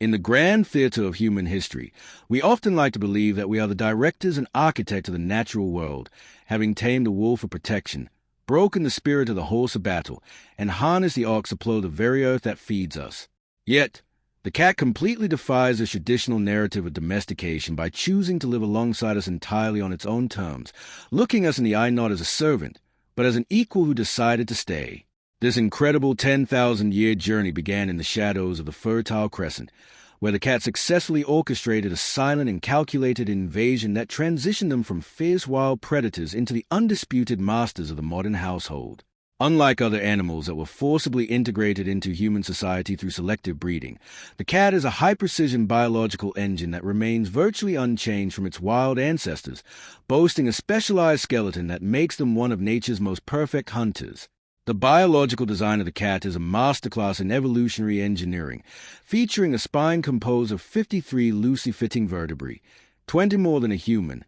In the grand theater of human history, we often like to believe that we are the directors and architects of the natural world, having tamed the wolf for protection, broken the spirit of the horse of battle, and harnessed the ox to plow the very earth that feeds us. Yet, the cat completely defies the traditional narrative of domestication by choosing to live alongside us entirely on its own terms, looking us in the eye not as a servant, but as an equal who decided to stay. This incredible 10,000-year journey began in the shadows of the Fertile Crescent, where the cat successfully orchestrated a silent and calculated invasion that transitioned them from fierce wild predators into the undisputed masters of the modern household. Unlike other animals that were forcibly integrated into human society through selective breeding, the cat is a high-precision biological engine that remains virtually unchanged from its wild ancestors, boasting a specialized skeleton that makes them one of nature's most perfect hunters. The biological design of the cat is a masterclass in evolutionary engineering, featuring a spine composed of 53 loosely fitting vertebrae, 20 more than a human,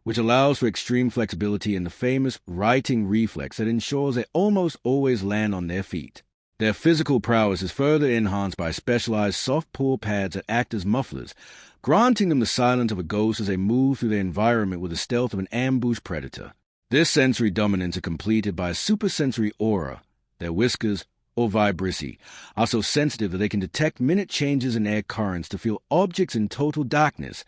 which allows for extreme flexibility and the famous righting reflex that ensures they almost always land on their feet. Their physical prowess is further enhanced by specialized soft paw pads that act as mufflers, granting them the silence of a ghost as they move through their environment with the stealth of an ambush predator. This sensory dominance is completed by a supersensory aura. Their whiskers, or vibrissae, are so sensitive that they can detect minute changes in air currents to feel objects in total darkness,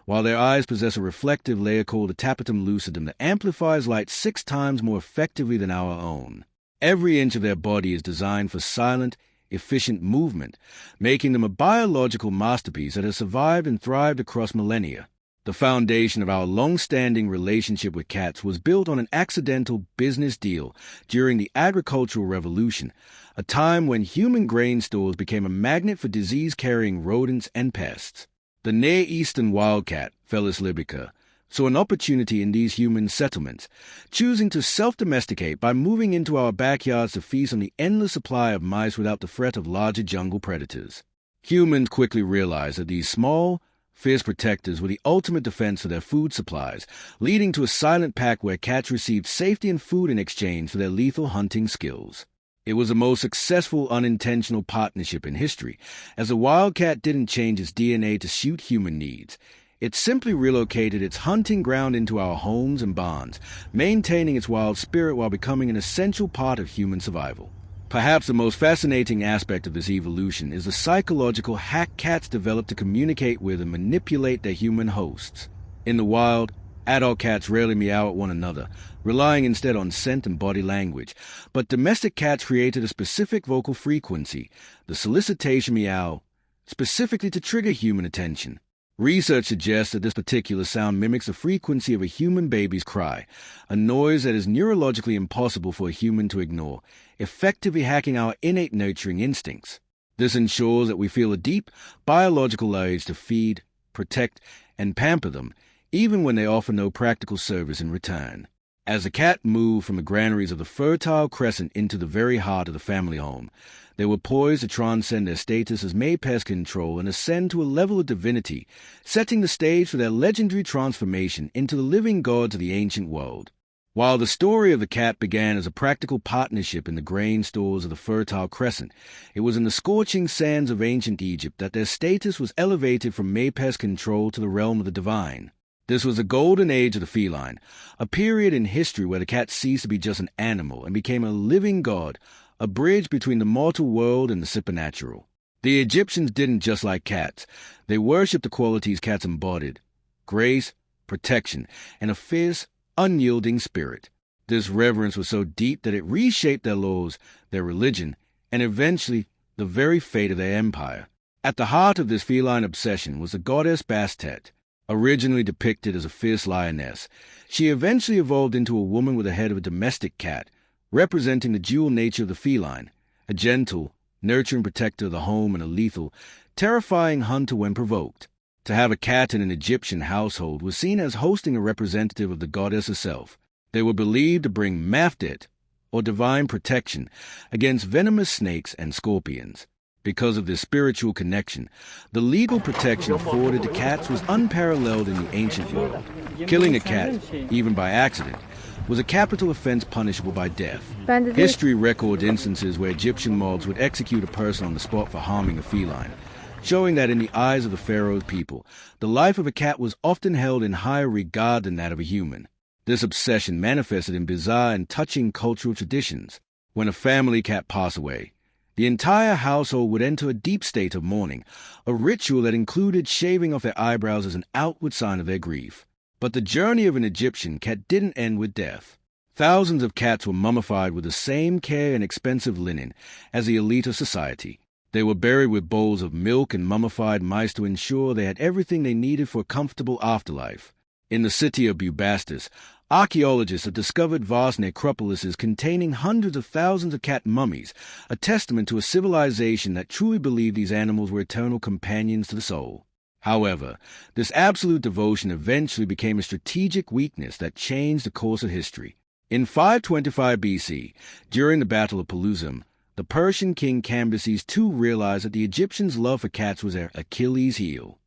while their eyes possess a reflective layer called the tapetum lucidum that amplifies light 6 times more effectively than our own. Every inch of their body is designed for silent, efficient movement, making them a biological masterpiece that has survived and thrived across millennia. The foundation of our long-standing relationship with cats was built on an accidental business deal during the Agricultural Revolution, a time when human grain stores became a magnet for disease-carrying rodents and pests. The Near Eastern wildcat, Felis libica, saw an opportunity in these human settlements, choosing to self-domesticate by moving into our backyards to feast on the endless supply of mice without the threat of larger jungle predators. Humans quickly realized that these small, fierce protectors were the ultimate defense for their food supplies, leading to a silent pack where cats received safety and food in exchange for their lethal hunting skills. It was the most successful unintentional partnership in history, as the wildcat didn't change its DNA to suit human needs. It simply relocated its hunting ground into our homes and barns, maintaining its wild spirit while becoming an essential part of human survival. Perhaps the most fascinating aspect of this evolution is the psychological hack cats develop to communicate with and manipulate their human hosts. In the wild, adult cats rarely meow at one another, relying instead on scent and body language, but domestic cats created a specific vocal frequency, the solicitation meow, specifically to trigger human attention. Research suggests that this particular sound mimics the frequency of a human baby's cry, a noise that is neurologically impossible for a human to ignore, effectively hacking our innate nurturing instincts. This ensures that we feel a deep, biological urge to feed, protect, and pamper them, even when they offer no practical service in return. As the cat moved from the granaries of the Fertile Crescent into the very heart of the family home, they were poised to transcend their status as pest control and ascend to a level of divinity, setting the stage for their legendary transformation into the living gods of the ancient world. While the story of the cat began as a practical partnership in the grain stores of the Fertile Crescent, it was in the scorching sands of ancient Egypt that their status was elevated from pest control to the realm of the divine. This was the golden age of the feline, a period in history where the cat ceased to be just an animal and became a living god, a bridge between the mortal world and the supernatural. The Egyptians didn't just like cats. They worshipped the qualities cats embodied: grace, protection, and a fierce, unyielding spirit. This reverence was so deep that it reshaped their laws, their religion, and eventually the very fate of their empire. At the heart of this feline obsession was the goddess Bastet. Originally depicted as a fierce lioness, she eventually evolved into a woman with the head of a domestic cat, representing the dual nature of the feline, a gentle, nurturing protector of the home and a lethal, terrifying hunter when provoked. To have a cat in an Egyptian household was seen as hosting a representative of the goddess herself. They were believed to bring Mafdet, or divine protection, against venomous snakes and scorpions. Because of this spiritual connection, the legal protection afforded to cats was unparalleled in the ancient world. Killing a cat, even by accident, was a capital offense punishable by death. History records instances where Egyptian mobs would execute a person on the spot for harming a feline, showing that in the eyes of the pharaoh's people, the life of a cat was often held in higher regard than that of a human. This obsession manifested in bizarre and touching cultural traditions. When a family cat passed away, the entire household would enter a deep state of mourning, a ritual that included shaving off their eyebrows as an outward sign of their grief. But the journey of an Egyptian cat didn't end with death. Thousands of cats were mummified with the same care and expensive linen as the elite of society. They were buried with bowls of milk and mummified mice to ensure they had everything they needed for a comfortable afterlife. In the city of Bubastis, archaeologists have discovered vast necropolises containing hundreds of thousands of cat mummies, a testament to a civilization that truly believed these animals were eternal companions to the soul. However, this absolute devotion eventually became a strategic weakness that changed the course of history. In 525 BC, during the Battle of Pelusium, the Persian king Cambyses too realized that the Egyptians' love for cats was their Achilles' heel.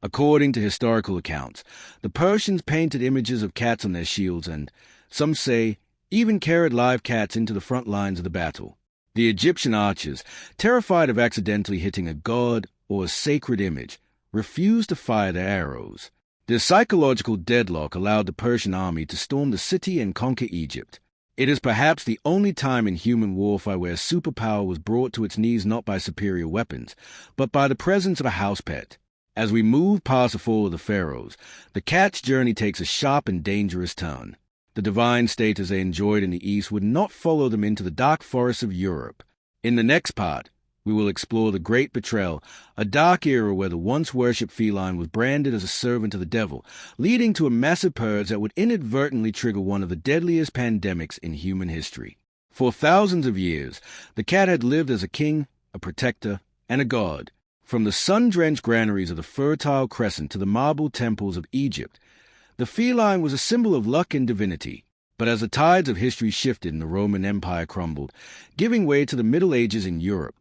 According to historical accounts, the Persians painted images of cats on their shields and, some say, even carried live cats into the front lines of the battle. The Egyptian archers, terrified of accidentally hitting a god or a sacred image, refused to fire their arrows. This psychological deadlock allowed the Persian army to storm the city and conquer Egypt. It is perhaps the only time in human warfare where superpower was brought to its knees not by superior weapons, but by the presence of a house pet. As we move past the fall of the pharaohs, the cat's journey takes a sharp and dangerous turn. The divine status they enjoyed in the East would not follow them into the dark forests of Europe. In the next part, we will explore the Great Betrayal, a dark era where the once-worshipped feline was branded as a servant to the devil, leading to a massive purge that would inadvertently trigger one of the deadliest pandemics in human history. For thousands of years, the cat had lived as a king, a protector, and a god. From the sun-drenched granaries of the Fertile Crescent to the marble temples of Egypt, the feline was a symbol of luck and divinity. But as the tides of history shifted and the Roman Empire crumbled, giving way to the Middle Ages in Europe,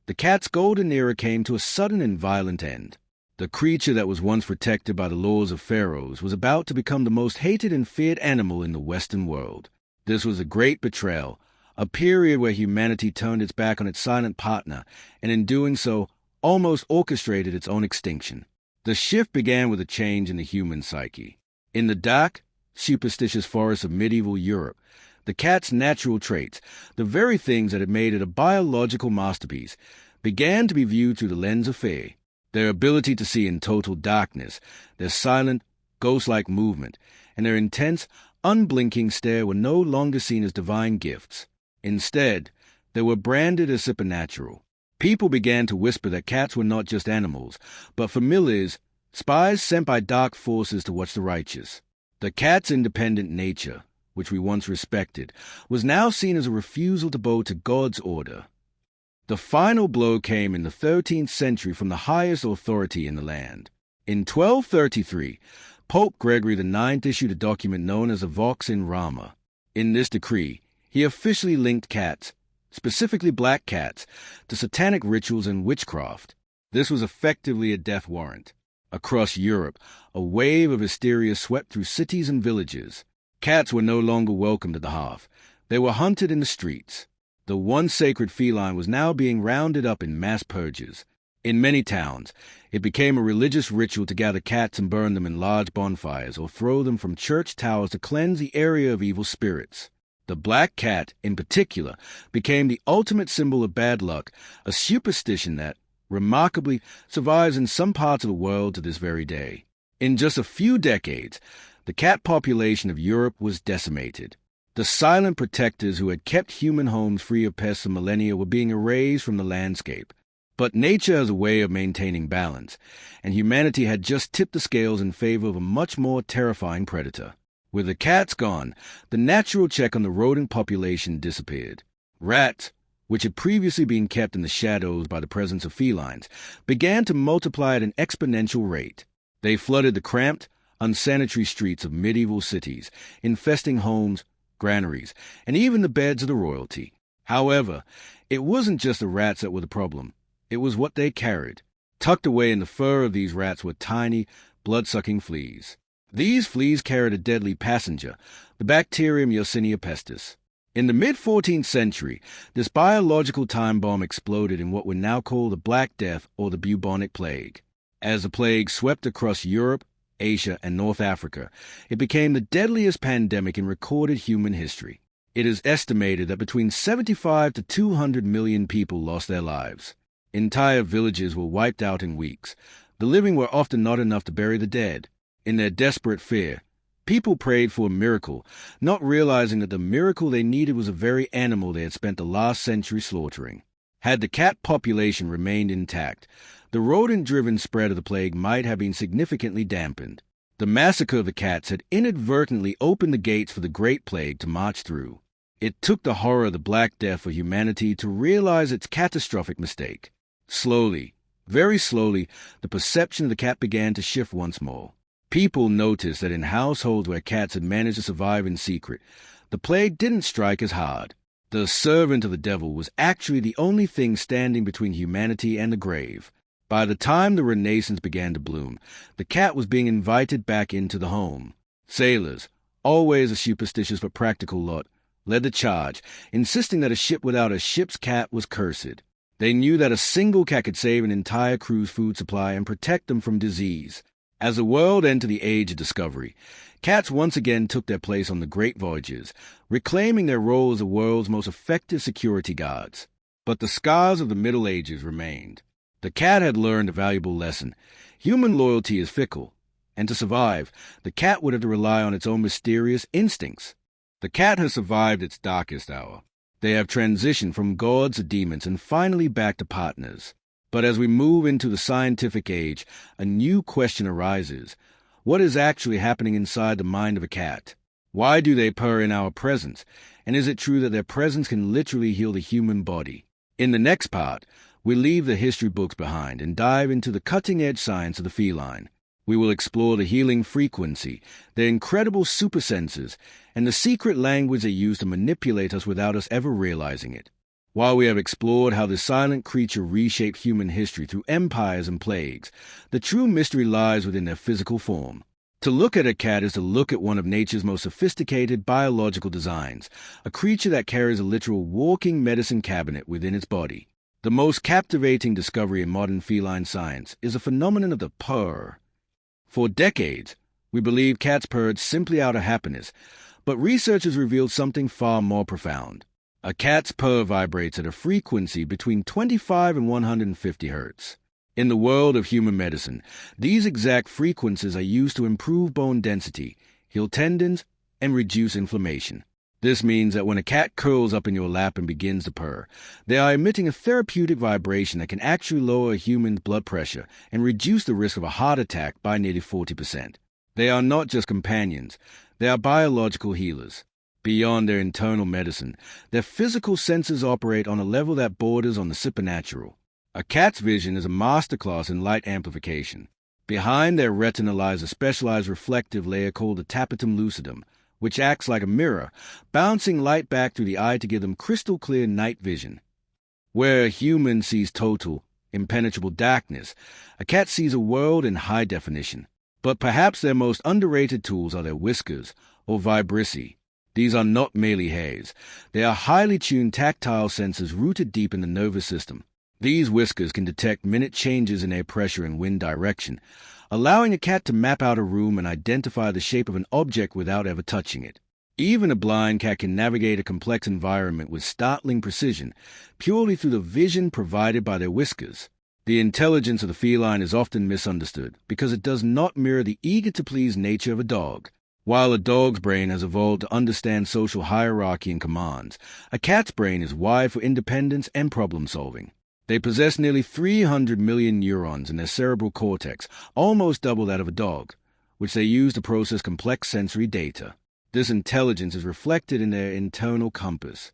the cat's golden era came to a sudden and violent end. The creature that was once protected by the laws of pharaohs was about to become the most hated and feared animal in the Western world. This was a great betrayal, a period where humanity turned its back on its silent partner, and in doing so, almost orchestrated its own extinction. The shift began with a change in the human psyche. In the dark, superstitious forests of medieval Europe, the cat's natural traits, the very things that had made it a biological masterpiece, began to be viewed through the lens of fear. Their ability to see in total darkness, their silent, ghost-like movement, and their intense, unblinking stare were no longer seen as divine gifts. Instead, they were branded as supernatural. People began to whisper that cats were not just animals, but familiars, spies sent by dark forces to watch the righteous. The cat's independent nature, which we once respected, was now seen as a refusal to bow to God's order. The final blow came in the 13th century from the highest authority in the land. In 1233, Pope Gregory IX issued a document known as the Vox in Rama. In this decree, he officially linked cats, specifically black cats, to satanic rituals and witchcraft. This was effectively a death warrant. Across Europe, a wave of hysteria swept through cities and villages. Cats were no longer welcomed at the hearth. They were hunted in the streets. The once sacred feline was now being rounded up in mass purges. In many towns, it became a religious ritual to gather cats and burn them in large bonfires or throw them from church towers to cleanse the area of evil spirits. The black cat, in particular, became the ultimate symbol of bad luck, a superstition that, remarkably, survives in some parts of the world to this very day. In just a few decades, the cat population of Europe was decimated. The silent protectors who had kept human homes free of pests for millennia were being erased from the landscape. But nature has a way of maintaining balance, and humanity had just tipped the scales in favor of a much more terrifying predator. With the cats gone, the natural check on the rodent population disappeared. Rats, which had previously been kept in the shadows by the presence of felines, began to multiply at an exponential rate. They flooded the cramped, unsanitary streets of medieval cities, infesting homes, granaries, and even the beds of the royalty. However, it wasn't just the rats that were the problem. It was what they carried. Tucked away in the fur of these rats were tiny, blood-sucking fleas. These fleas carried a deadly passenger, the bacterium Yersinia pestis. In the mid-14th century, this biological time bomb exploded in what we now call the Black Death or the bubonic plague. As the plague swept across Europe, Asia, and North Africa, it became the deadliest pandemic in recorded human history. It is estimated that between 75 to 200 million people lost their lives. Entire villages were wiped out in weeks. The living were often not enough to bury the dead. In their desperate fear, people prayed for a miracle, not realizing that the miracle they needed was a very animal they had spent the last century slaughtering. Had the cat population remained intact, the rodent-driven spread of the plague might have been significantly dampened. The massacre of the cats had inadvertently opened the gates for the Great Plague to march through. It took the horror of the Black Death for humanity to realize its catastrophic mistake. Slowly, very slowly, the perception of the cat began to shift once more. People noticed that in households where cats had managed to survive in secret, the plague didn't strike as hard. The servant of the devil was actually the only thing standing between humanity and the grave. By the time the Renaissance began to bloom, the cat was being invited back into the home. Sailors, always a superstitious but practical lot, led the charge, insisting that a ship without a ship's cat was cursed. They knew that a single cat could save an entire crew's food supply and protect them from disease. As the world entered the age of discovery, cats once again took their place on the great voyages, reclaiming their role as the world's most effective security guards. But the scars of the Middle Ages remained. The cat had learned a valuable lesson. Human loyalty is fickle, and to survive, the cat would have to rely on its own mysterious instincts. The cat has survived its darkest hour. They have transitioned from gods to demons and finally back to partners. But as we move into the scientific age, a new question arises. What is actually happening inside the mind of a cat? Why do they purr in our presence? And is it true that their presence can literally heal the human body? In the next part, we leave the history books behind and dive into the cutting-edge science of the feline. We will explore the healing frequency, their incredible super senses, and the secret language they use to manipulate us without us ever realizing it. While we have explored how this silent creature reshaped human history through empires and plagues, the true mystery lies within their physical form. To look at a cat is to look at one of nature's most sophisticated biological designs, a creature that carries a literal walking medicine cabinet within its body. The most captivating discovery in modern feline science is the phenomenon of the purr. For decades, we believed cats purred simply out of happiness, but researchers revealed something far more profound. A cat's purr vibrates at a frequency between 25 and 150 hertz. In the world of human medicine, these exact frequencies are used to improve bone density, heal tendons, and reduce inflammation. This means that when a cat curls up in your lap and begins to purr, they are emitting a therapeutic vibration that can actually lower a human's blood pressure and reduce the risk of a heart attack by nearly 40%. They are not just companions, they are biological healers. Beyond their internal medicine, their physical senses operate on a level that borders on the supernatural. A cat's vision is a masterclass in light amplification. Behind their retina lies a specialized reflective layer called the tapetum lucidum, which acts like a mirror, bouncing light back through the eye to give them crystal clear night vision. Where a human sees total, impenetrable darkness, a cat sees a world in high definition. But perhaps their most underrated tools are their whiskers, or vibrissae. These are not merely hairs. They are highly tuned tactile sensors rooted deep in the nervous system. These whiskers can detect minute changes in air pressure and wind direction, allowing a cat to map out a room and identify the shape of an object without ever touching it. Even a blind cat can navigate a complex environment with startling precision, purely through the vision provided by their whiskers. The intelligence of the feline is often misunderstood because it does not mirror the eager-to-please nature of a dog. While a dog's brain has evolved to understand social hierarchy and commands, a cat's brain is wired for independence and problem-solving. They possess nearly 300 million neurons in their cerebral cortex, almost double that of a dog, which they use to process complex sensory data. This intelligence is reflected in their internal compass.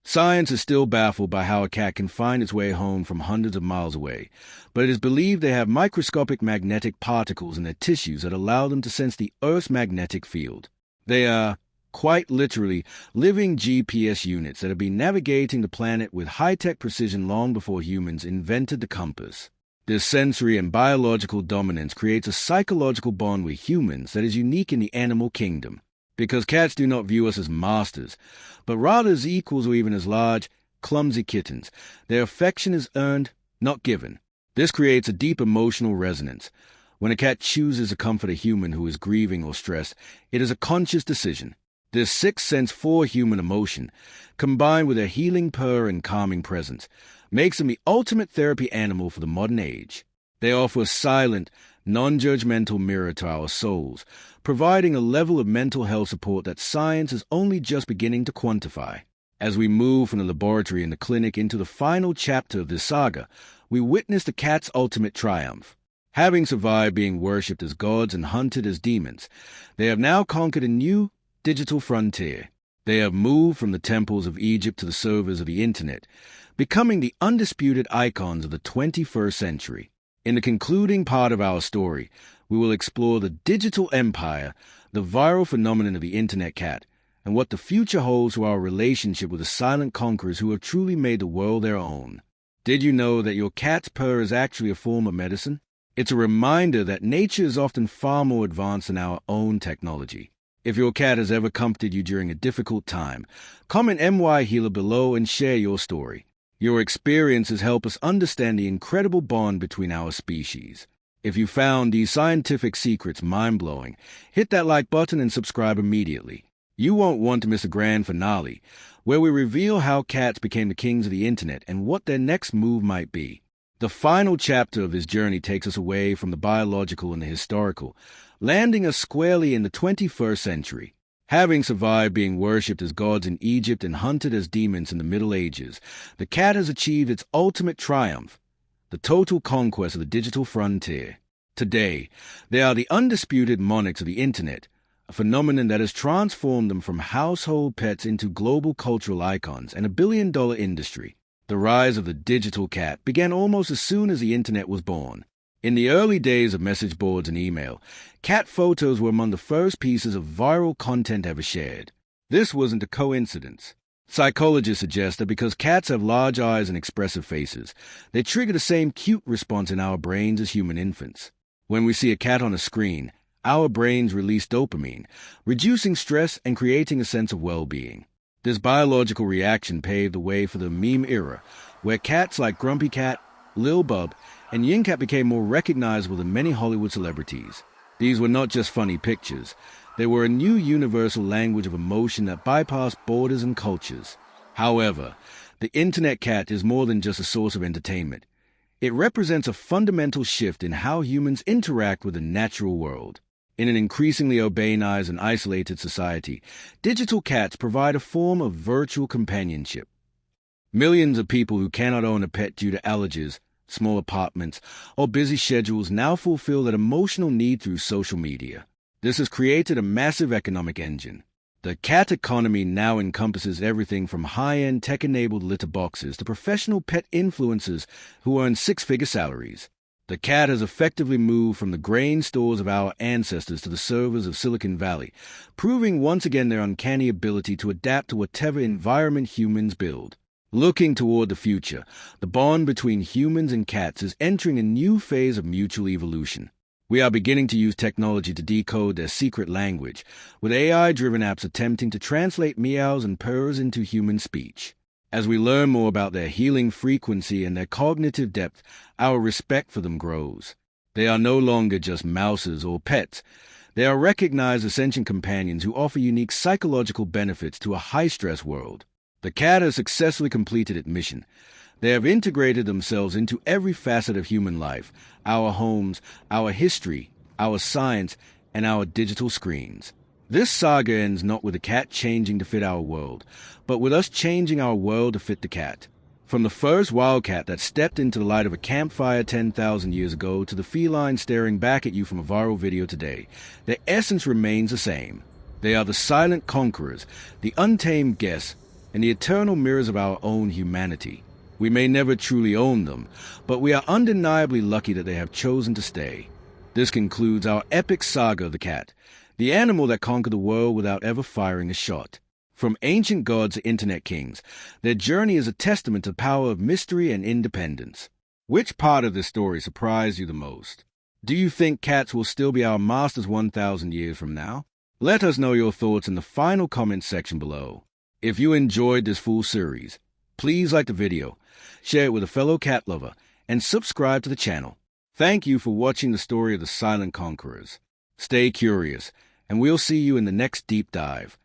Science is still baffled by how a cat can find its way home from hundreds of miles away, but it is believed they have microscopic magnetic particles in their tissues that allow them to sense the Earth's magnetic field. They are, quite literally, living GPS units that have been navigating the planet with high-tech precision long before humans invented the compass. This sensory and biological dominance creates a psychological bond with humans that is unique in the animal kingdom. because cats do not view us as masters, but rather as equals or even as large, clumsy kittens. Their affection is earned, not given. This creates a deep emotional resonance. When a cat chooses to comfort a human who is grieving or stressed, it is a conscious decision. This sixth sense for human emotion, combined with their healing purr and calming presence, makes them the ultimate therapy animal for the modern age. They offer a silent, non-judgmental mirror to our souls, providing a level of mental health support that science is only just beginning to quantify. As we move from the laboratory and the clinic into the final chapter of this saga, we witness the cat's ultimate triumph. Having survived being worshipped as gods and hunted as demons, they have now conquered a new digital frontier. They have moved from the temples of Egypt to the servers of the internet, becoming the undisputed icons of the 21st century. In the concluding part of our story, we will explore the digital empire, the viral phenomenon of the internet cat, and what the future holds for our relationship with the silent conquerors who have truly made the world their own. Did you know that your cat's purr is actually a form of medicine? It's a reminder that nature is often far more advanced than our own technology. If your cat has ever comforted you during a difficult time, comment MY Healer below and share your story. Your experiences help us understand the incredible bond between our species. If you found these scientific secrets mind-blowing, hit that like button and subscribe immediately. You won't want to miss a grand finale, where we reveal how cats became the kings of the internet and what their next move might be. The final chapter of this journey takes us away from the biological and the historical, landing us squarely in the 21st century. Having survived being worshipped as gods in Egypt and hunted as demons in the Middle Ages, the cat has achieved its ultimate triumph, the total conquest of the digital frontier. Today, they are the undisputed monarchs of the internet, a phenomenon that has transformed them from household pets into global cultural icons and a billion-dollar industry. The rise of the digital cat began almost as soon as the internet was born. In the early days of message boards and email, cat photos were among the first pieces of viral content ever shared. This wasn't a coincidence. Psychologists suggest that because cats have large eyes and expressive faces, they trigger the same cute response in our brains as human infants. When we see a cat on a screen, our brains release dopamine, reducing stress and creating a sense of well-being. This biological reaction paved the way for the meme era, where cats like Grumpy Cat, Lil Bub, and Yin Cat became more recognizable than many Hollywood celebrities. These were not just funny pictures. They were a new universal language of emotion that bypassed borders and cultures. However, the internet cat is more than just a source of entertainment. It represents a fundamental shift in how humans interact with the natural world. In an increasingly urbanized and isolated society, digital cats provide a form of virtual companionship. Millions of people who cannot own a pet due to allergies, small apartments, or busy schedules now fulfill that emotional need through social media. This has created a massive economic engine. The cat economy now encompasses everything from high-end tech-enabled litter boxes to professional pet influencers who earn six-figure salaries. The cat has effectively moved from the grain stores of our ancestors to the servers of Silicon Valley, proving once again their uncanny ability to adapt to whatever environment humans build. Looking toward the future, the bond between humans and cats is entering a new phase of mutual evolution. We are beginning to use technology to decode their secret language, with AI-driven apps attempting to translate meows and purrs into human speech. As we learn more about their healing frequency and their cognitive depth, our respect for them grows. They are no longer just mouses or pets. They are recognized as sentient companions who offer unique psychological benefits to a high-stress world. The cat has successfully completed its mission. They have integrated themselves into every facet of human life, our homes, our history, our science, and our digital screens. This saga ends not with the cat changing to fit our world, but with us changing our world to fit the cat. From the first wildcat that stepped into the light of a campfire 10,000 years ago to the feline staring back at you from a viral video today, their essence remains the same. They are the silent conquerors, the untamed guests, and the eternal mirrors of our own humanity. We may never truly own them, but we are undeniably lucky that they have chosen to stay. This concludes our epic saga of the cat, the animal that conquered the world without ever firing a shot. From ancient gods to internet kings, their journey is a testament to the power of mystery and independence. Which part of this story surprised you the most? Do you think cats will still be our masters 1,000 years from now? Let us know your thoughts in the final comment section below. If you enjoyed this full series, please like the video, share it with a fellow cat lover, and subscribe to the channel. Thank you for watching the story of the Silent Conquerors. Stay curious, and we'll see you in the next deep dive.